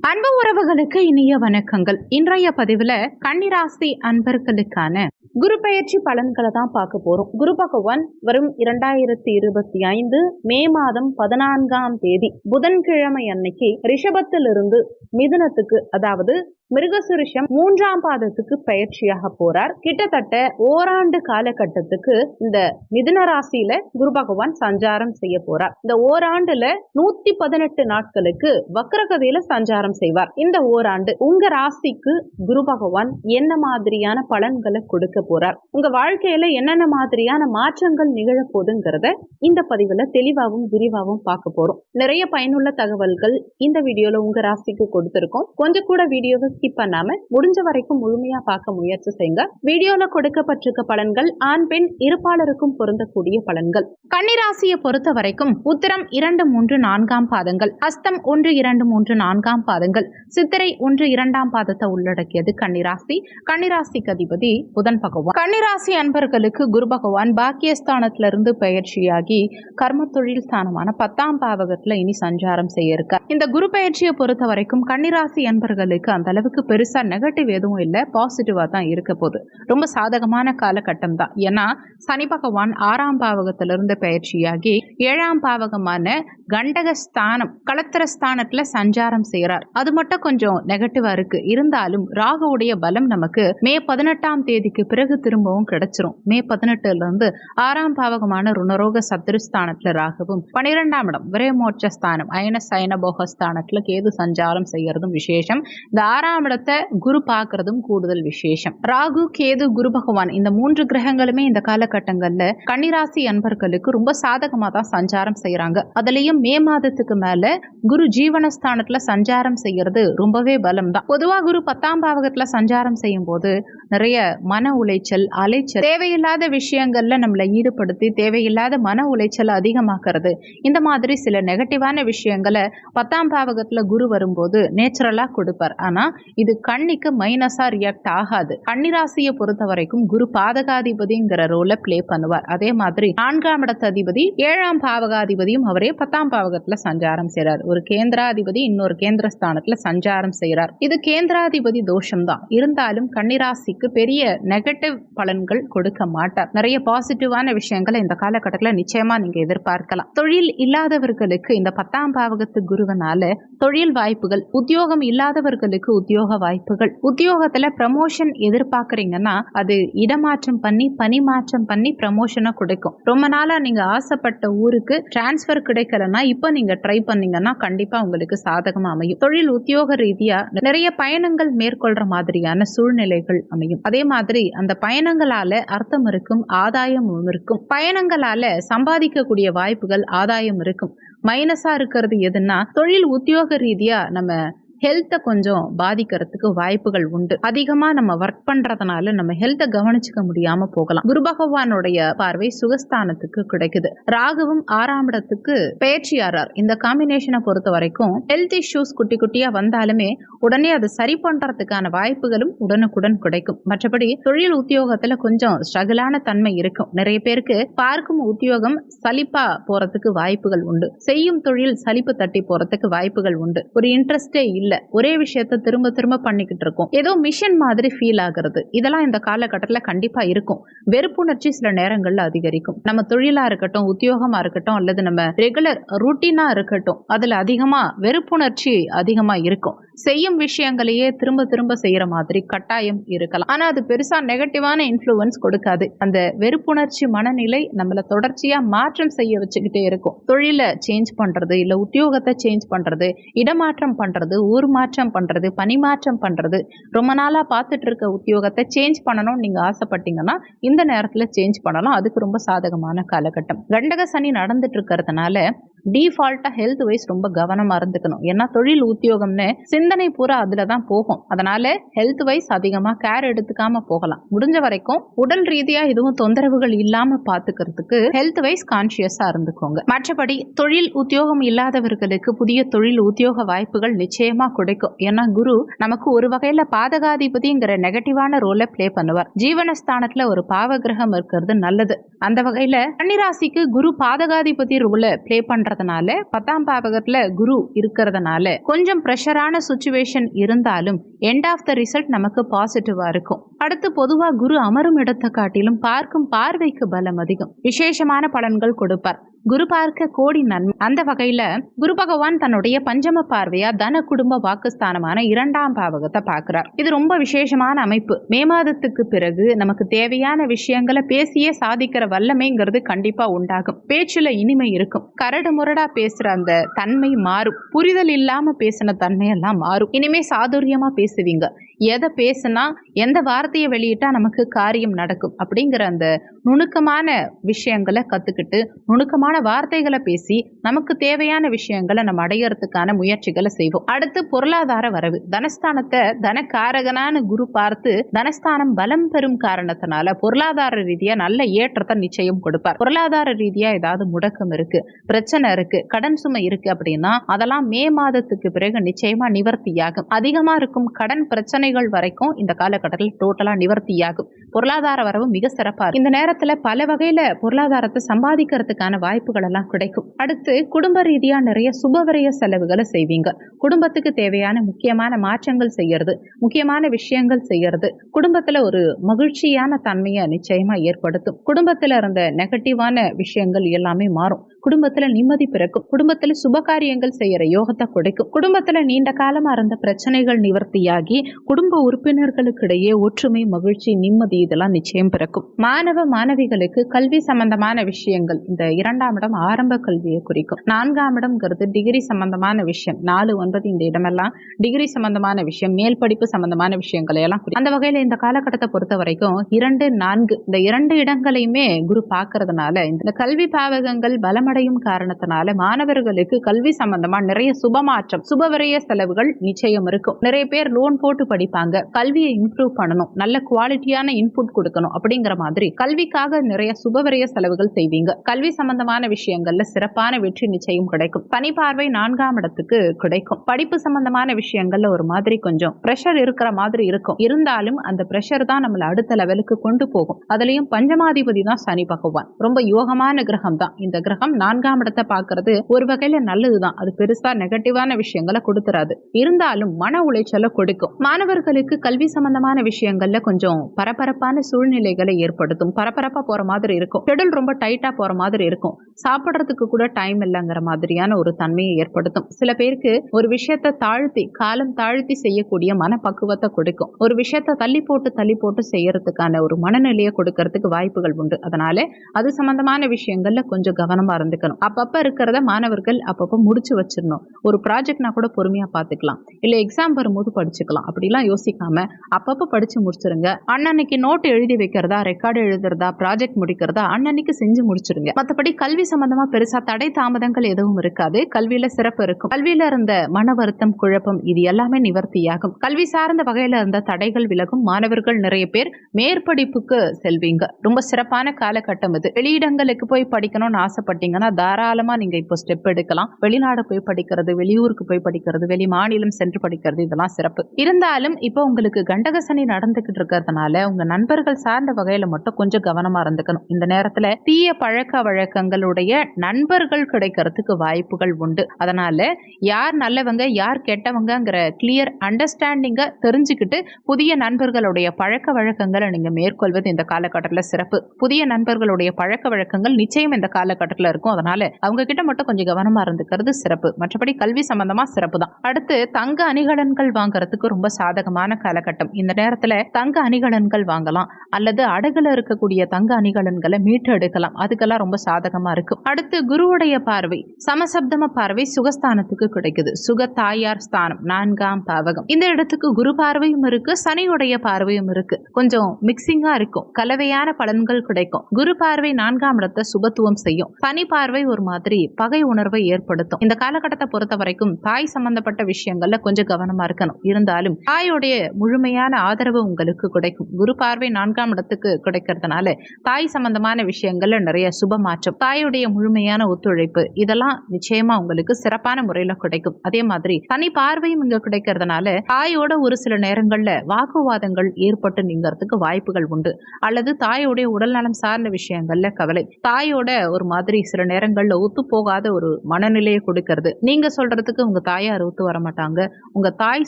அன்பு உறவுகளுக்கு இனிய வணக்கங்கள். இன்றைய பதிவுல கன்னிராசி அன்பர்களுக்கான குரு பெயர்ச்சி பலன்களை தான் பார்க்க போறோம். குரு பகவான் வரும் 2025 மே மாதம் 14ஆம் தேதி புதன்கிழமை அன்னைக்கு ரிஷபத்திலிருந்து மிதுனத்துக்கு, அதாவது மிருகசுரிஷம் 3ஆம் பாதத்துக்கு பயிற்சியாக போறார். கிட்டத்தட்ட ஓராண்டு காலகட்டத்துக்கு இந்த மிதுன ராசியில குரு பகவான் சஞ்சாரம் செய்ய போறார். இந்த ஓராண்டுல 118 நாட்களுக்கு வக்ரகதியில சஞ்சாரம் செய்வார். இந்த ஓராண்டு உங்க ராசிக்கு குரு பகவான் என்ன மாதிரியான பலன்களை கொடுக்க போறார், உங்க வாழ்க்கையில என்னென்ன மாதிரியான மாற்றங்கள் நிகழ போதுங்கிறத இந்த பதிவுல தெளிவாகவும் விரிவாகவும் பார்க்க போறோம். நிறைய பயனுள்ள தகவல்கள் இந்த வீடியோல உங்க ராசிக்கு கொடுத்திருக்கோம். கொஞ்சம் கூட வீடியோவை ஸ்கிப் பண்ணாம முடிஞ்ச வரைக்கும் முழுமையா பார்க்க முயற்சி செய்யுங்க. வீடியோல கொடுக்கப்பட்டிருக்க பலன்கள் ஆண் பெண் இருப்பாளருக்கும் பொருந்தக்கூடிய பலன்கள். கன்னிராசியை பொறுத்த வரைக்கும் உத்திரம் 2, 3, 4ஆம் பாதங்கள், அஸ்தம் 1, 2, 3, 4ஆம் பாதங்கள், சித்திரை 1, 2ஆம் பாதத்தை உள்ளடக்கியது கன்னிராசி. கன்னிராசிக்கு அதிபதி புதன் பகவான். கன்னிராசி அன்பர்களுக்கு குரு பகவான் பாக்கியஸ்தானத்திலிருந்து பயிற்சியாகி கர்ம தொழில் ஸ்தானமான 10ஆம் பாவகத்துல இனி சஞ்சாரம் செய்ய இருக்கார். இந்த குரு பயிற்சியை பொறுத்த வரைக்கும் கன்னிராசி அன்பர்களுக்கு அந்த அளவுக்கு பெருசா நெகட்டிவ் எதுவும் இல்லை, பாசிட்டிவா தான் இருக்க போகுது. ரொம்ப சாதகமான காலகட்டம் தான். ஏன்னா சனி பகவான் 6ஆம் பாவகத்திலிருந்து பயிற்சியாகி 7ஆம் பாவகமான கண்டகஸ்தானம் களத்திரஸ்தானத்துல சஞ்சாரம் செய்யறார். அது மட்டும் கொஞ்சம் நெகட்டிவா இருக்கு. இருந்தாலும் ராகுவுடைய பலம் நமக்கு மே 18ஆம் தேதிக்கு பிறகு திரும்பவும் கிடைச்சிரும். மே 18ல இருந்து 6ஆம் பாவகமான ருணரோக சத்துருஸ்தானத்துல ராகுவும், 12ஆம் இடம் விரயமோட்ச ஸ்தானம் அயன சயன போகஸ்தானத்துல கேது சஞ்சாரம் செய்யறதும் விசேஷம். இந்த 6ஆம் இடத்தை குரு பார்க்கறதும் கூடுதல் விசேஷம். ராகு, கேது, குரு பகவான் இந்த 3 கிரகங்களுமே இந்த காலகட்டங்கள்ல கன்னிராசி அன்பர்களுக்கு ரொம்ப சாதகமா தான் சஞ்சாரம் செய்யறாங்க. அதுலயும் மே மாதத்துக்கு மேல குரு ஜீவனஸ்தானத்துல சஞ்சாரம் செய்யறது ரொம்பவே பலம் தான். பொதுவா குரு 10ஆம் பாவகத்துல சஞ்சாரம் செய்யும் போது நிறைய மன உளைச்சல், அலைச்சல், தேவையில்லாத விஷயங்கள்ல நம்மளை ஈடுபடுத்தி தேவையில்லாத மன உளைச்சல் அதிகமாக்குறது, இந்த மாதிரி சில நெகட்டிவான விஷயங்களை 10ஆம் பாவகத்துல குரு வரும்போது நேச்சுரலா கொடுப்பார். ஆனா இது கண்ணிக்கு மைனஸா ரியாக்ட் ஆகாது. கன்னிராசியை பொறுத்த வரைக்கும் குரு பாதகாதிபதிங்கிற ரோல பிளே பண்ணுவார். அதே மாதிரி 4ஆம் இடத்து அதிபதி 7ஆம் பாவகாதிபதியும் அவரே 10ஆம் பாவகத்துல சஞ்சாரம் செய்யறார். ஒரு கேந்திராதிபதி இன்னொரு கேந்திரஸ்தானத்துல சஞ்சாரம் செய்யறார். இது கேந்திராதிபதி தோஷம் தான். இருந்தாலும் கன்னிராசிக்கு பெரிய நெகட்டிவ் பலன்கள் கொடுக்க மாட்டார். நிறைய பாசிட்டிவான விஷயங்களை இந்த காலகட்டத்தில் நிச்சயமா நீங்க எதிர்பார்க்கலாம். தொழில் இல்லாதவர்களுக்கு இந்த 10ஆம் பாவகத்து குருவனால தொழில் வாய்ப்புகள், உத்தியோகம் இல்லாதவர்களுக்கு உத்தியோக வாய்ப்புகள், உத்தியோகத்துல ப்ரமோஷன் எதிர்பார்க்கறீங்கன்னா அது இடமாற்றம் பண்ணி பணிமாற்றம் பண்ணி ப்ரமோஷனை கொடுக்கும். ரொம்ப நாளா நீங்க ஆசைப்பட்ட ஊருக்கு டிரான்ஸ்பர் கிடைக்கலன்னா இப்ப நீங்க ட்ரை பண்ணீங்கன்னா கண்டிப்பா உங்களுக்கு சாதகமா அமையும். தொழில் உத்தியோக ரீதியா நிறைய பயணங்கள் மேற்கொள்ற மாதிரியான சூழ்நிலைகள் அமையும். அதே மாதிரி அந்த பயணங்களால அர்த்தம் இருக்கும், ஆதாயம் இருக்கும். பயணங்களால சம்பாதிக்கக்கூடிய வாய்ப்புகள், ஆதாயம் இருக்கும். மைனஸா இருக்கிறது எதுன்னா தொழில் உத்தியோக ரீதியா நம்ம ஹெல்த்தை கொஞ்சம் பாதிக்கிறதுக்கு வாய்ப்புகள் உண்டு. அதிகமா நம்ம ஒர்க் பண்றதுனால நம்ம ஹெல்த்தை கவனிச்சுக்க முடியாம போகலாம். குரு பகவானுடைய பார்வை சுகஸ்தானத்துக்கு கிடைக்குது. ராகுவும் 6ஆம் இடத்துக்கு பயிற்சியாரார். இந்த காம்பினேஷனை பொறுத்த வரைக்கும் ஹெல்த் இஷ்யூஸ் குட்டி குட்டியா வந்தாலுமே உடனே அதை சரி பண்றதுக்கான வாய்ப்புகளும் உடனுக்குடன் கிடைக்கும். மற்றபடி தொழில் உத்தியோகத்துல கொஞ்சம் ஸ்ட்ரகிளான தன்மை இருக்கும். நிறைய பேருக்கு பார்க்கும் உத்தியோகம் சலிப்பா போறதுக்கு வாய்ப்புகள் உண்டு. செய்யும் தொழில் சலிப்பு தட்டி போறதுக்கு வாய்ப்புகள் உண்டு. ஒரு இன்ட்ரெஸ்டே இல்ல, ஒரே விஷயத்தை திரும்ப திரும்ப பண்ணிக்கிட்டு இருக்கோம், ஏதோ மிஷன் மாதிரி ஃபீல் ஆகிறது. இதெல்லாம் இந்த காலகட்டத்துல கண்டிப்பா இருக்கும். வெறுப்புணர்ச்சி சில நேரங்கள்ல அதிகரிக்கும். நம்ம தொழிலா இருக்கட்டும், உத்தியோகமா இருக்கட்டும், அல்லது நம்ம ரெகுலர் ரூட்டீனா இருக்கட்டும், அதுல அதிகமா வெறுப்புணர்ச்சி அதிகமா இருக்கும். செய்யும் விஷயங்களையே திரும்ப திரும்ப செய்யற மாதிரி கட்டாயம் இருக்கலாம். ஆனா அது பெருசா நெகட்டிவான இன்ஃப்ளூயன்ஸ் கொடுக்காது. அந்த வெறுப்புணர்ச்சி மனநிலை நம்மள தொடர்ச்சியா மாற்றம் செய்ய வச்சுக்கிட்டே இருக்கும். தொழிலை சேஞ்ச் பண்றது, இல்ல உத்தியோகத்தை சேஞ்ச் பண்றது, இடமாற்றம் பண்றது, ஊர் மாற்றம் பண்றது, பணிமாற்றம் பண்றது, ரொம்ப நாளா பார்த்துட்டு இருக்க உத்தியோகத்தை சேஞ்ச் பண்ணணும்னு நீங்க ஆசைப்பட்டீங்கன்னா இந்த நேரத்துல சேஞ்ச் பண்ணலாம். அதுக்கு ரொம்ப சாதகமான காலகட்டம். கண்டக சனி நடந்துட்டு இருக்கிறதுனால டிஃபால்ட்டா ஹெல்த் வைஸ் ரொம்ப கவனமா இருந்துக்கணும். ஏன்னா தொழில் உத்தியோகம்னு சிந்தனை பூரா அதுலதான் போகும். அதனால ஹெல்த் வைஸ் அதிகமா கேர் எடுத்துக்காம போகலாம். முடிஞ்ச வரைக்கும் உடல் ரீதியா எதுவும் தொந்தரவுகள் இல்லாம பாத்துக்கிறதுக்கு ஹெல்த் வைஸ் கான்சியஸா இருந்துக்கோங்க. மற்றபடி தொழில் உத்தியோகம் இல்லாதவர்களுக்கு புதிய தொழில் உத்தியோக வாய்ப்புகள் நிச்சயமா கிடைக்கும். ஏன்னா குரு நமக்கு ஒரு வகையில பாதகாதிபதிங்கிற நெகட்டிவான ரோலை பிளே பண்ணுவார். ஜீவனஸ்தானத்துல ஒரு பாவ கிரகம் இருக்கிறது நல்லது. அந்த வகையில கன்னிராசிக்கு குரு பாதகாதிபதி ரோலை பிளே பண்ற ஆகிறதுனால 10ஆம் பாவகத்துல குரு இருக்கிறதுனால கொஞ்சம் பிரஷரான சுச்சுவேஷன் இருந்தாலும் எண்ட் ஆஃப் த ரிசல்ட் நமக்கு பாசிட்டிவா இருக்கும். அடுத்து பொதுவா குரு அமரும் இடத்தை காட்டிலும் பார்க்கும் பார்வைக்கு பலம் அதிகம். விசேஷமான பலன்கள் கொடுப்பார். குரு பார்க்க கோடி நன்மை. அந்த வகையில குரு பகவான் தன்னுடைய பஞ்சம பார்வையா தன குடும்ப வாக்குஸ்தானமான 2ஆம் பாவகத்தை பார்க்கிறார். இது ரொம்ப விசேஷமான அமைப்பு. மே மாதத்துக்கு பிறகு நமக்கு தேவையான விஷயங்களை பேசியே சாதிக்கிற வல்லமைங்கிறது கண்டிப்பா உண்டாகும். பேச்சுல இனிமை இருக்கும். கரடு முரடா பேசுற அந்த தன்மை மாறும். புரிதல் இல்லாம பேசின தன்மையெல்லாம் மாறும். இனிமே சாதுரியமா பேசுவீங்க. எதை பேசுனா எந்த வார்த்தையை வெளியிட்டா நமக்கு காரியம் நடக்கும் அப்படிங்கிற அந்த நுணுக்கமான விஷயங்களை கத்துக்கிட்டு நுணுக்கமான வார்த்தைகளை பேசி நமக்கு தேவையான விஷயங்களை நம்ம அடையறதுக்கான முயற்சிகளை செய்வோம். அடுத்து பொருளாதார வரவு. தனஸ்தானத்தை தனக்காரகனான குரு பார்த்து தனஸ்தானம் பலம் பெறும் காரணத்தினால பொருளாதார ரீதியா நல்ல ஏற்றத்தை நிச்சயம் கொடுப்பார். பொருளாதார ரீதியா ஏதாவது முடக்கம் இருக்கு, பிரச்சனை இருக்கு, கடன் சுமை இருக்கு அப்படின்னா அதெல்லாம் மே மாதத்துக்கு பிறகு நிச்சயமா நிவர்த்தியாகும். அதிகமா இருக்கும் கடன் பிரச்சனைகள் வரைக்கும் இந்த காலகட்டத்தில் டோட்டலா நிவர்த்தியாகும். பொருளாதார வரவு மிக சிறப்பா இருக்கும். இந்த நேரத்துல பல வகையில பொருளாதாரத்தை சம்பாதிக்கிறதுக்கான வாய்ப்புகள் எல்லாம் கிடைக்கும். அடுத்து குடும்ப ரீதியா நிறைய சுபவிரய செலவுகளை செய்வீங்க. குடும்பத்துக்கு தேவையான முக்கியமான மாற்றங்கள் செய்யறது, முக்கியமான விஷயங்கள் செய்யறது குடும்பத்துல ஒரு மகிழ்ச்சியான தன்மையை நிச்சயமா ஏற்படுத்தும். குடும்பத்துல இருந்த நெகட்டிவான விஷயங்கள் எல்லாமே மாறும். குடும்பத்துல நிம்மதி பிறக்கும். குடும்பத்துல சுபகாரியங்கள் செய்யற யோகத்தை கொடுக்கும். குடும்பத்துல நீண்ட காலமா இருந்த பிரச்சனைகள் நிவர்த்தியாகி குடும்ப உறுப்பினர்களுக்கு இடையே ஒற்றுமை, மகிழ்ச்சி, நிம்மதி இதெல்லாம் நிச்சயம் பிறக்கும். மாணவ மாணவிகளுக்கு கல்வி சம்பந்தமான விஷயங்கள், இந்த 2ஆம் இடம் ஆரம்ப கல்வியை குறிக்கும். 4ஆம் இடம்ங்கிறது டிகிரி சம்பந்தமான விஷயம். 4, 9 இந்த இடமெல்லாம் டிகிரி சம்பந்தமான விஷயம், மேல் படிப்பு சம்பந்தமான விஷயங்களை எல்லாம் குறிக்கும். அந்த வகையில இந்த காலகட்டத்தை பொறுத்த வரைக்கும் 2, 4 இந்த 2 இடங்களையுமே குரு பார்க்கறதுனால இந்த கல்வி பாவகங்கள் பலமடையும் காரணத்தினால மாணவர்களுக்கு கல்வி சம்பந்தமா நிறைய சுபமாற்றம், சுபவிரய செலவுகள் நிச்சயம் இருக்கும். நிறைய பேர் லோன் போட்டு படிப்பாங்க. கல்வியை இம்ப்ரூவ் பண்ணணும், நல்ல குவாலிட்டியான இன்புட் கொடுக்கணும் அப்படிங்கிற மாதிரி கல்விக்காக நிறைய சுபவிரய செலவுகள் செய்வீங்க. கல்வி சம்பந்தமான விஷயங்கள்ல சிறப்பான வெற்றி நிச்சயம் கிடைக்கும். சனி பார்வை 4ஆம் இடத்துக்கு கிடைக்கும். படிப்பு சம்பந்தமான விஷயங்கள்ல ஒரு மாதிரி கொஞ்சம் பிரஷர் இருக்கிற மாதிரி இருக்கும். இருந்தாலும் அந்த பிரஷர் தான் நம்மள அடுத்த லெவலுக்கு கொண்டு போகும். அதுலயும் பஞ்சமாதிபதி தான் சனி பகவான். ரொம்ப யோகமான கிரகம் தான். இந்த கிரகம் 4ஆம் இடத்தை பார்க்கறது ஒரு வகையில நல்லதுதான். அது பெருசா நெகட்டிவான விஷயங்களை கொடுத்துறாது. இருந்தாலும் மன உளைச்சலை கொடுக்கும். மாணவர்களுக்கு கல்வி சம்பந்தமான விஷயங்கள்ல கொஞ்சம் பரபரப்பான சூழ்நிலைகளை ஏற்படுத்தும். பரபரப்பா போற மாதிரி இருக்கும். ஷெட்யூல் ரொம்ப டைட்டா போற மாதிரி இருக்கும். சாப்பிடுறதுக்கு கூட டைம் இல்லைங்கிற மாதிரியான ஒரு தன்மையை ஏற்படுத்தும். சில பேருக்கு ஒரு விஷயத்தை தாழ்த்தி, காலம் தாழ்த்தி செய்யக்கூடிய மனப்பக்குவத்தை கொடுக்கும். ஒரு விஷயத்தை தள்ளி போட்டு செய்யறதுக்கான ஒரு மனநிலையை கொடுக்கறதுக்கு வாய்ப்புகள் உண்டு. அதனால அது சம்பந்தமான விஷயங்கள்ல கொஞ்சம் கவனமா இருந்துக்கணும். அப்பப்ப இருக்கிறத மாணவர்கள் அப்பப்ப முடிச்சு வச்சிடணும். ஒரு ப்ராஜெக்ட்னா கூட பொறுமையா பாத்துக்கலாம், இல்ல எக்ஸாம் வரும்போது படிச்சுக்கலாம். அப்படிலாம் யோசிக்காம அப்பப்ப படிச்சு முடிச்சிருங்க. அன்னன்னைக்கு நோட் எழுதி வைக்கிறதா, ரெக்கார்டு எழுதுறதா, ப்ராஜெக்ட் முடிக்கிறதா அன்னன்னைக்கு செஞ்சு முடிச்சிருங்க. மற்றபடி கல்வி சம்பந்தமா பெருசா தடை தாமதங்கள் எதுவும் இருக்காது. கல்வியில சிறப்பு இருக்கும். கல்வியில இருந்த மன வருத்தம், குழப்பம் இது எல்லாமே நிவர்த்தியாகும். கல்வி சார்ந்த வகையில இருந்த தடைகள் விலகும். மாணவர்கள் நிறைய பேர் மேற்படிப்புக்கு செல்வீங்க. ரொம்ப சிறப்பான காலகட்டம் இது. வெளியிடங்களுக்கு போய் படிக்கணும்னு ஆசைப்பட்டீங்கன்னா தாராளமா நீங்க இப்போ ஸ்டெப் எடுக்கலாம். வெளிநாடு போய் படிக்கிறது, வெளியூருக்கு போய் படிக்கிறது, வெளி மாநிலம் சென்று படிக்கிறது இதெல்லாம் சிறப்பு. இருந்தாலும் இப்போ உங்களுக்கு கண்டக சனி நடந்துகிட்டு இருக்கிறதுனால உங்க நண்பர்கள் சார்ந்த வகையில மட்டும் கொஞ்சம் கவனமா இருந்துக்கணும். இந்த நேரத்துல தீய பழக்க வழக்கங்களுடைய நண்பர்கள் கிடைக்கிறதுக்கு வாய்ப்புகள் உண்டு. அதனால யார் நல்லவங்க யார் கெட்டவங்கிற கிளியர் அண்டர்ஸ்டாண்டிங்க தெரிஞ்சுக்கிட்டு புதிய நண்பர்களுடைய பழக்க வழக்கங்களை நீங்க மேற்கொள்வது இந்த காலகட்டத்தில் சிறப்பு. புதிய நண்பர்களுடைய பழக்க வழக்கங்கள் நிச்சயம் இந்த காலகட்டத்தில் இருக்கும். அதனால அவங்க கிட்ட மட்டும் கொஞ்சம் கவனமா இருந்துக்கிறது சிறப்பு. மற்றபடி கல்வி சம்பந்தமா சிறப்பு தான். அடுத்து தங்க அணிகலன்கள் வாங்குறதுக்கு ரொம்ப சாதகமான காலகட்டம். இந்த நேரத்துல தங்க அணிகலன்கள் வாங்கலாம், அல்லது அடகுல இருக்கக்கூடிய தங்க அணிகலன்களை மீட்டு எடுக்கலாம். அதுக்கெல்லாம் ரொம்ப சாதகமா இருக்கும். அடுத்து குருவுடைய பார்வை, சமசப்தம பார்வை சுகஸ்தானத்துக்கு கிடைக்குது. சுக தாயார் ஸ்தானம் 4ஆம் பாவகம். இந்த இடத்துக்கு குரு பார்வையும் இருக்கு, சனியுடைய பார்வையும் இருக்கு. கொஞ்சம் மிக்சிங்கா இருக்கும், கலவையான பலன்கள் கிடைக்கும். குரு பார்வை 4ஆம் இடத்தை சுபத்துவம் செய்யும். சனி பார்வை ஒரு மாதிரி பகை உணர்வை ஏற்படுத்தும். இந்த காலகட்டத்தை பொறுத்த வரைக்கும் தாய் சம்பந்தப்பட்ட விஷயங்கள்ல கொஞ்சம் கவனமா இருக்கணும். இருந்தாலும் தாயோடைய முழுமையான ஆதரவு உங்களுக்கு கிடைக்கும். குரு பார்வை 4ஆம் இடத்துக்கு கிடைக்கிறதுனால தாய் சம்பந்தமான விஷயங்கள்ல நிறைய சுப மாற்றம், தாயுடைய முழுமையான ஒத்துழைப்பு இதெல்லாம் நிச்சயமா உங்களுக்கு சிறப்பான முறையில கிடைக்கும். அதே மாதிரி சனி பார்வையும் இங்க கிடைக்கிறதுனால தாயோட ஒரு சில நேரங்கள்ல வாக்குவாதங்கள் ஏற்பட்டு நீங்கிறதுக்கு வாய்ப்புகள் உண்டு. அல்லது தாயோடைய உடல் நலம் சார்ந்த விஷயங்கள்ல கவலை, தாயோட ஒரு மாதிரி சில சில நேரங்கள்ல ஒத்து போகாத ஒரு மனநிலையை கொடுக்கறது. நீங்க சொல்றதுக்கு உங்க தாயார் ஒத்து வர மாட்டாங்க, உங்க தாய்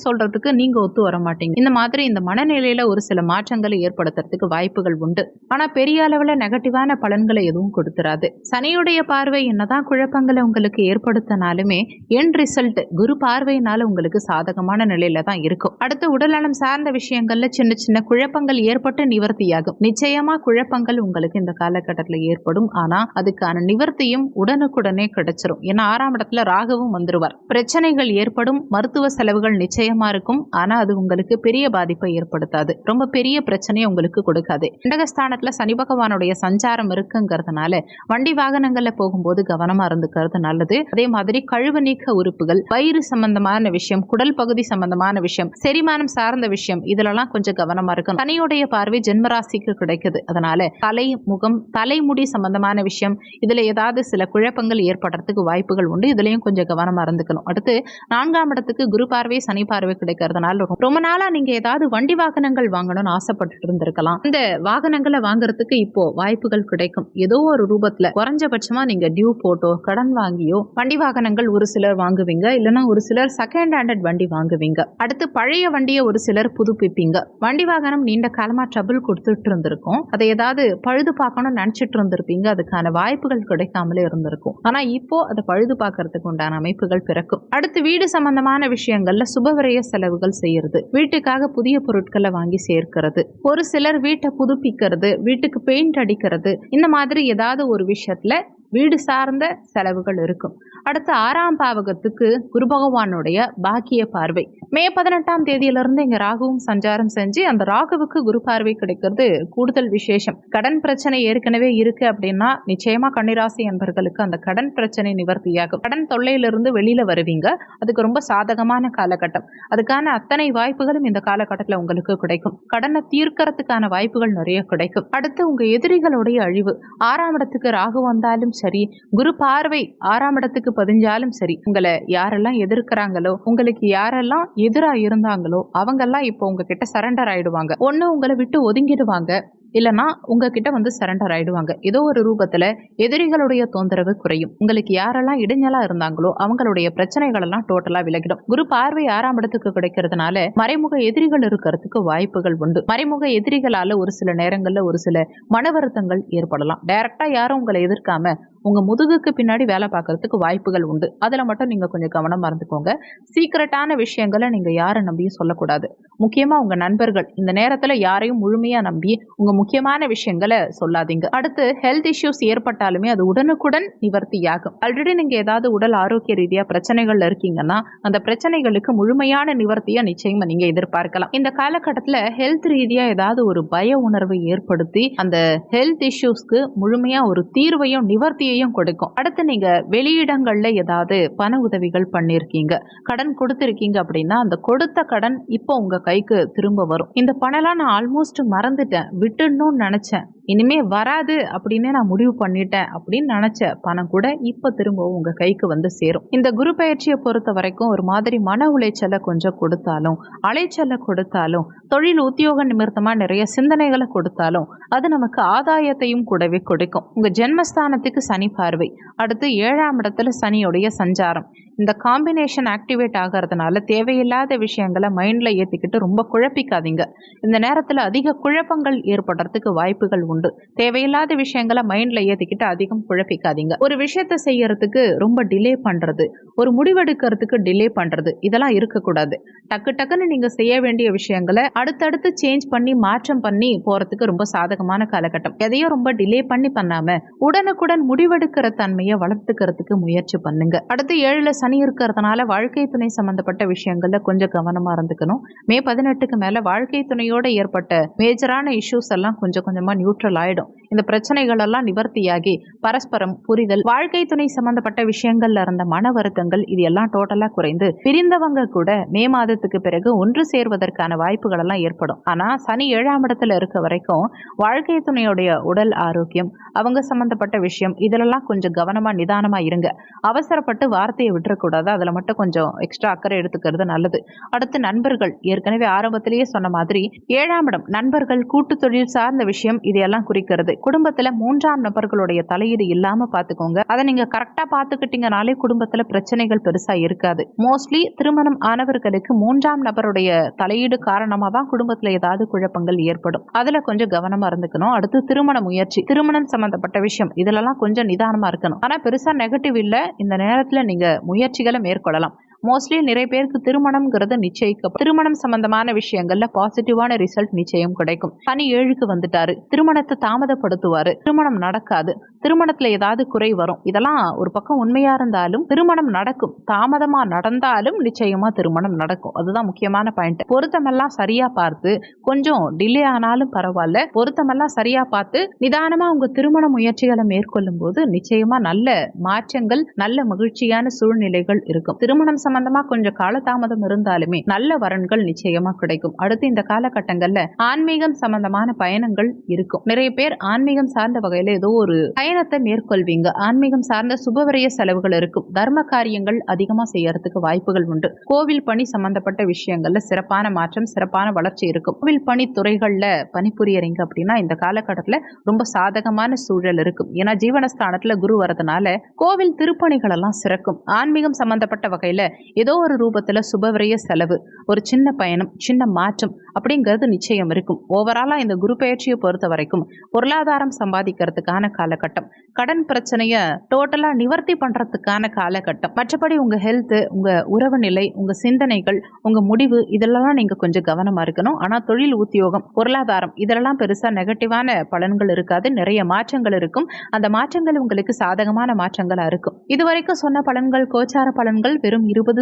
சொல்றதுக்கு நீங்க ஒத்து வர மாட்டீங்க. இந்த மாதிரி இந்த மனநிலையில ஒரு சில மாற்றங்களை ஏற்படுத்துறதுக்கு வாய்ப்புகள் உண்டு. ஆனா பெரிய அளவுல நெகட்டிவான பலன்களை எதுவும் கொடுத்துராது. சனியுடைய பார்வை என்னதான் குழப்பங்களை உங்களுக்கு ஏற்படுத்தினாலுமே எண்ட் ரிசல்ட் குரு பார்வையினால உங்களுக்கு சாதகமான நிலையில தான் இருக்கும். அடுத்து உடல்நலம் சார்ந்த விஷயங்கள்ல சின்ன சின்ன குழப்பங்கள் ஏற்பட்டு நிவர்த்தியாகும். நிச்சயமா குழப்பங்கள் உங்களுக்கு இந்த காலகட்டத்தில் ஏற்படும். ஆனா அதுக்கான நிவர்த்தியும் உடனுக்குடனே கிடைச்சிரும். ஏன்னா 6ஆம் இடத்துல ராகுவும் வந்துருவார். பிரச்சனைகள் ஏற்படும், மருத்துவ செலவுகள் நிச்சயமா இருக்கும். ஆனா அது உங்களுக்கு பெரிய பாதிப்பை ஏற்படுத்தாது, ரொம்ப பெரிய பிரச்சனையை உங்களுக்கு கொடுக்காது. கடகஸ்தானத்துல சனி பகவானுடைய சஞ்சாரம் இருக்குங்கிறதுனால வண்டி வாகனங்கள்ல போகும்போது கவனமா இருந்துக்கிறது நல்லது. அதே மாதிரி கழிவு நீக்க உறுப்புகள், வயிறு சம்பந்தமான விஷயம், குடல் பகுதி சம்பந்தமான விஷயம், செரிமானம் சார்ந்த விஷயம், இதுலலாம் கொஞ்சம் கவனமா இருக்கணும். சனியுடைய பார்வை ஜென்மராசிக்கு கிடைக்குது. அதனால தலை, முகம், தலைமுடி சம்பந்தமான விஷயம், இதுல ஏதாவது சில குழப்பங்கள் ஏற்படுறதுக்கு வாய்ப்புகள் உண்டு. இதுலயும் கொஞ்சம் கவனமா இருந்துக்கணும். அடுத்து 4ஆம் இடத்துக்கு குரு பார்வை சனி பார்வை கிடைக்கிறதுனால ரொம்ப நாளா நீங்க ஏதாவது வண்டி வாகனங்கள் வாங்கணும்னு ஆசைப்பட்டு இருந்திருக்கலாம். இந்த வாகனங்களை வாங்குறதுக்கு இப்போ வாய்ப்புகள் கிடைக்கும். ஏதோ ஒரு ரூபத்துல குறைஞ்சபட்சமா நீங்க டியூ போட்டோ கடன் வாங்கியோ வண்டி வாகனங்கள் ஒரு சிலர் வாங்குவீங்க, இல்லைன்னா ஒரு சிலர் செகண்ட் ஹேண்டட் வண்டி வாங்குவீங்க. அடுத்து பழைய வண்டியை ஒரு சிலர் புதுப்பிப்பீங்க. வண்டி வாகனம் நீண்ட காலமா ட்ரபிள் கொடுத்துட்டு இருந்திருக்கும், அதை ஏதாவது பழுது பார்க்கணும்னு நினைச்சிட்டு இருந்திருப்பீங்க. அதுக்கான வாய்ப்புகள் கிடைக்காமலே இருந்திருக்கும். ஆனா இப்போ அதை பழுது பார்க்கறதுக்கு உண்டான அமைப்புகள் பிறக்கும். அடுத்து வீடு சம்பந்தமான விஷயங்கள்ல சுபவிரய செலவுகள் செய்யறது, வீட்டுக்காக புதிய பொருட்களை வாங்கி சேர்க்கிறது, ஒரு சிலர் வீட்டை புதுப்பிக்கிறது, வீட்டுக்கு பெயிண்ட் அடிக்கிறது, இந்த மாதிரி ஏதாவது ஒரு விஷயத்துல வீடு சார்ந்த செலவுகள் இருக்கும். அடுத்து 6ஆம் பாவகத்துக்கு குரு பகவானுடைய பாக்கிய பார்வை மே 18ஆம் தேதியிலிருந்து இங்க ராகுவும் சஞ்சாரம் செஞ்சு அந்த ராகுவுக்கு குரு பார்வை கிடைக்கிறது கூடுதல் விசேஷம். கடன் பிரச்சனை ஏற்கனவே இருக்கு அப்படின்னா நிச்சயமா கன்னிராசி என்பர்களுக்கு அந்த கடன் பிரச்சனை நிவர்த்தியாகும். கடன் தொல்லையிலிருந்து வெளியில வருவீங்க. அதுக்கு ரொம்ப சாதகமான காலகட்டம். அதுக்கான அத்தனை வாய்ப்புகளும் இந்த காலகட்டத்தில் உங்களுக்கு கிடைக்கும். கடனை தீர்க்கறதுக்கான வாய்ப்புகள் நிறைய கிடைக்கும். அடுத்து உங்க எதிரிகளுடைய அழிவு. 6ஆம் இடத்துக்கு ராகு வந்தாலும் சரி, குரு பார்வை 6ஆம் இடத்துக்கு பதிஞ்சாலும் சரி, உங்களை யாரெல்லாம் எதிர்க்கிறாங்களோ, உங்களுக்கு யாரெல்லாம் எதிரா இருந்தாங்களோ அவங்கெல்லாம் இப்போ உங்ககிட்ட சரண்டர் ஆயிடுவாங்க. ஒண்ணு உங்களை விட்டு ஒதுங்கிடுவாங்க, இல்லைன்னா உங்ககிட்ட வந்து சரண்டர் ஆயிடுவாங்க. ஏதோ ஒரு ரூபத்துல எதிரிகளுடைய தொந்தரவு குறையும். உங்களுக்கு யாரெல்லாம் இடைஞ்சலா இருந்தாங்களோ அவங்களுடைய பிரச்சனைகள் எல்லாம் டோட்டலா விலகிடும். குரு பார்வை 6ஆம் இடத்துக்கு கிடைக்கிறதுனால மறைமுக எதிரிகள் இருக்கிறதுக்கு வாய்ப்புகள் உண்டு. மறைமுக எதிரிகளால ஒரு சில நேரங்கள்ல ஒரு சில மன வருத்தங்கள் ஏற்படலாம். டைரக்டா யாரும் உங்களை எதிர்க்காம உங்க முதுகுக்கு பின்னாடி வேலை பார்க்கறதுக்கு வாய்ப்புகள் உண்டு. அதுல மட்டும் நீங்க கொஞ்சம் கவனமா இருந்துக்கோங்க. சீக்கிரட்டான விஷயங்களை நீங்க யாரை நம்பியும் சொல்லக்கூடாது. முக்கியமா உங்க நண்பர்கள் இந்த நேரத்துல யாரையும் முழுமையா நம்பி உங்க முக்கியமான விஷயங்களை சொல்லாதீங்க. அடுத்து ஹெல்த் இஷ்யூஸ் ஏற்பட்டாலுமே அது உடனுக்குடன் நிவர்த்தியாகும். ஆல்ரெடி நீங்க ஏதாவது உடல் ஆரோக்கிய ரீதியா பிரச்சனைகள்ல இருக்கீங்கன்னா அந்த பிரச்சனைகளுக்கு முழுமையான நிவர்த்தியை நிச்சயமா நீங்க எதிர்பார்க்கலாம். இந்த காலகட்டத்துல ஹெல்த் ரீதியா ஏதாவது ஒரு பய உணர்வை ஏற்படுத்தி அந்த ஹெல்த் இஷ்யூஸ்க்கு முழுமையா ஒரு தீர்வையும் நிவர்த்தியையும் கொடுக்கும். அடுத்து நீங்க வெளியிடங்கள்ல ஏதாவது பண உதவிகள் பண்ணிருக்கீங்க, கடன் கொடுத்திருக்கீங்க அப்படின்னா அந்த கொடுத்த கடன் இப்போ உங்க கைக்கு திரும்ப வரும். இந்த பணம்லாம் நான் ஆல்மோஸ்ட் மறந்துட்டேன், விட்டுடணும்னு நினைச்சேன், இனிமே வராது அப்படின்னு நான் முடிவு பண்ணிட்டேன் அப்படின்னு நினைச்ச பணம் கூட இப்ப திரும்பவும் உங்க கைக்கு வந்து சேரும். இந்த குரு பயிற்சியை பொறுத்த வரைக்கும் ஒரு மாதிரி மன உளைச்சலை கொஞ்சம் கொடுத்தாலும், அலைச்சலை கொடுத்தாலும், தொழில் உத்தியோக நிமித்தமா நிறைய சிந்தனைகளை கொடுத்தாலும் அது நமக்கு ஆதாயத்தையும் கூடவே கொடுக்கும். உங்க ஜென்மஸ்தானத்துக்கு சனி பார்வை, அடுத்து 7ஆம் இடத்துல சனியுடைய சஞ்சாரம், இந்த காம்பினேஷன் ஆக்டிவேட் ஆகிறதுனால தேவையில்லாத விஷயங்களை மைண்ட்ல ஏத்திக்கிட்டு ரொம்ப குழப்பிக்காதீங்க. இந்த நேரத்துல அதிக குழப்பங்கள் ஏற்படுறதுக்கு வாய்ப்புகள் உண்டு. தேவையில்லாத விஷயங்களை மைண்ட்ல ஏத்திக்கிட்டு அதிகம் குழப்பிக்காதீங்க. ஒரு விஷயத்தை செய்யறதுக்கு ரொம்ப டிலே பண்றது, ஒரு முடிவெடுக்கிறதுக்கு டிலே பண்றது, இதெல்லாம் இருக்கக்கூடாது. டக்கு டக்குன்னு நீங்க செய்ய வேண்டிய விஷயங்களை அடுத்தடுத்து சேஞ்ச் பண்ணி மாற்றம் பண்ணி போறதுக்கு ரொம்ப சாதகமான காலகட்டம். எதையும் ரொம்ப டிலே பண்ணி பண்ணாம உடனுக்குடன் முடிவெடுக்கிற தன்மையை வளர்த்துக்கிறதுக்கு முயற்சி பண்ணுங்க. அடுத்து 7ல சனி இருக்கிறதுனால வாழ்க்கை துணை சம்பந்தப்பட்ட விஷயங்கள்ல கொஞ்சம் கவனமா இருந்துக்கணும். மே 18க்கு மேல வாழ்க்கை துணையோட ஏற்பட்ட மேஜரான இஷ்யூஸ் எல்லாம் கொஞ்சம் கொஞ்சமா நியூட்ரல் ஆயிடும். இந்த பிரச்சனைகள் எல்லாம் நிவர்த்தியாகி பரஸ்பரம் புரிதல், வாழ்க்கை துணை சம்பந்தப்பட்ட விஷயங்கள்ல இருந்த மன வருத்தங்கள் இது எல்லாம் டோட்டலா குறைந்து பிரிந்தவங்க கூட மே மாதத்துக்கு பிறகு ஒன்று சேர்வதற்கான வாய்ப்புகள் எல்லாம் ஏற்படும். ஆனா சனி 7ஆம் இடத்துல இருக்க வரைக்கும் வாழ்க்கை துணையுடைய உடல் ஆரோக்கியம், அவங்க சம்பந்தப்பட்ட விஷயம், இதெல்லாம் கொஞ்சம் கவனமா நிதானமா இருங்க. அவசரப்பட்டு வார்த்தையை விட்டுறக்கூடாது. அதுல மட்டும் கொஞ்சம் எக்ஸ்ட்ரா அக்கறை எடுத்துக்கிறது நல்லது. அடுத்து நண்பர்கள், ஏற்கனவே ஆரம்பத்திலேயே சொன்ன மாதிரி 7ஆம் இடம் நண்பர்கள், கூட்டு தொழில் சார்ந்த விஷயம், இதையெல்லாம் குறிக்கிறது. குடும்பத்துல 3ஆம் நபர்களுடைய தலையீடு இல்லாம பாத்துக்கோங்க. அதை நீங்க கரெக்டா பாத்துக்கிட்டீங்கனாலே குடும்பத்துல பிரச்சனைகள் பெருசா இருக்காது. மோஸ்ட்லி திருமணம் ஆனவர்களுக்கு 3ஆம் நபருடைய தலையீடு காரணமா தான் குடும்பத்துல ஏதாவது குழப்பங்கள் ஏற்படும். அதுல கொஞ்சம் கவனமா இருந்துக்கணும். அடுத்து திருமண முயற்சி, திருமணம் சம்பந்தப்பட்ட விஷயம், இதுலலாம் கொஞ்சம் நிதானமா இருக்கணும். ஆனா பெருசா நெகட்டிவ் இல்ல. இந்த நேரத்துல நீங்க முயற்சிகளை மேற்கொள்ளலாம். மோஸ்ட்லி நிறைய பேருக்கு திருமணம்ங்கிறது நிச்சயிக்கப்படும். திருமணம் சம்பந்தமான விஷயங்கள்ல பாசிட்டிவான ரிசல்ட் நிச்சயம் கிடைக்கும். சனி 7க்கு வந்துட்டாரு, திருமணத்தை தாமதப்படுத்துவாரு, திருமணம் நடக்காது, திருமணத்துல ஏதாவது குறை வரும். இதெல்லாம் ஒரு பக்கம் உண்மையா இருந்தாலும் திருமணம் நடக்கும். தாமதமா நடந்தாலும் நிச்சயமா திருமணம் நடக்கும். அதுதான் முக்கியமான பாயிண்ட். பொருத்தமெல்லாம் சரியா பார்த்து, கொஞ்சம் டிலே ஆனாலும் பரவாயில்ல, பொருத்தமெல்லாம் சரியா பார்த்து நிதானமா உங்க திருமண முயற்சிகளை மேற்கொள்ளும் போது நிச்சயமா நல்ல மாற்றங்கள், நல்ல மகிழ்ச்சியான சூழ்நிலைகள் இருக்கும். திருமணம் சம்பந்தமா கொஞ்சம் காலதாமதம் இருந்தாலுமே நல்ல வரன்கள் நிச்சயமா கிடைக்கும். அடுத்து இந்த காலகட்டங்கள்ல ஆன்மீகம் சம்பந்தமான பயணங்கள் இருக்கும். நிறைய பேர் ஆன்மீகம் சார்ந்த வகையில ஏதோ ஒரு பயணத்தை மேற்கொள்வீங்க. ஆன்மீகம் சார்ந்த சுபவிரய செலவுகள் இருக்கும். தர்ம காரியங்கள் அதிகமா செய்யறதுக்கு வாய்ப்புகள் உண்டு. கோவில் பணி சம்பந்தப்பட்ட விஷயங்கள்ல சிறப்பான மாற்றம், சிறப்பான வளர்ச்சி இருக்கும். கோவில் பணி துறைகள்ல பணிபுரியறீங்க அப்படின்னா இந்த காலகட்டத்துல ரொம்ப சாதகமான சூழல் இருக்கும். ஏன்னா ஜீவனஸ்தானத்துல குரு வரதுனால கோவில் திருப்பணிகள் எல்லாம் சிறக்கும். ஆன்மீகம் சம்பந்தப்பட்ட வகையில ஏதோ ஒரு ரூபத்துல சுபவிரய செலவு, ஒரு சின்ன பயணம், சின்ன மாற்றம் அப்படிங்கிறது நிச்சயம் இருக்கும். ஓவராலா இந்த குரு பயிற்சியை பொறுத்த வரைக்கும் பொருளாதாரம் சம்பாதிக்கிறதுக்கான காலகட்டம், கடன் பிரச்சனைய டோட்டலா நிவர்த்தி பண்றதுக்கான காலகட்டம். மற்றபடி உங்க ஹெல்த், உங்க உறவு நிலை, உங்க சிந்தனைகள், உங்க முடிவு, இதெல்லாம் நீங்க கொஞ்சம் கவனமா இருக்கணும். ஆனா தொழில், உத்தியோகம், பொருளாதாரம் இதெல்லாம் பெருசா நெகட்டிவான பலன்கள் இருக்காது. நிறைய மாற்றங்கள் இருக்கும். அந்த மாற்றங்கள் உங்களுக்கு சாதகமான மாற்றங்களா இருக்கும். இதுவரைக்கும் சொன்ன பலன்கள், கோச்சார பலன்கள் வெறும் 20%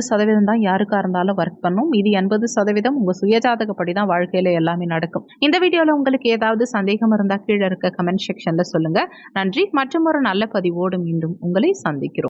தான் யாருக்கா இருந்தாலும் ஒர்க் பண்ணும். இது 80% உங்க சுயஜாதகப்படி தான் வாழ்க்கையில எல்லாமே நடக்கும். இந்த வீடியோல உங்களுக்கு ஏதாவது சந்தேகம் இருந்தா கீழே இருக்க கமெண்ட் செக்ஷன்ல சொல்லுங்க. நன்றி. மற்றும் ஒரு நல்ல பதிவோடு மீண்டும் உங்களை சந்திக்கிறோம்.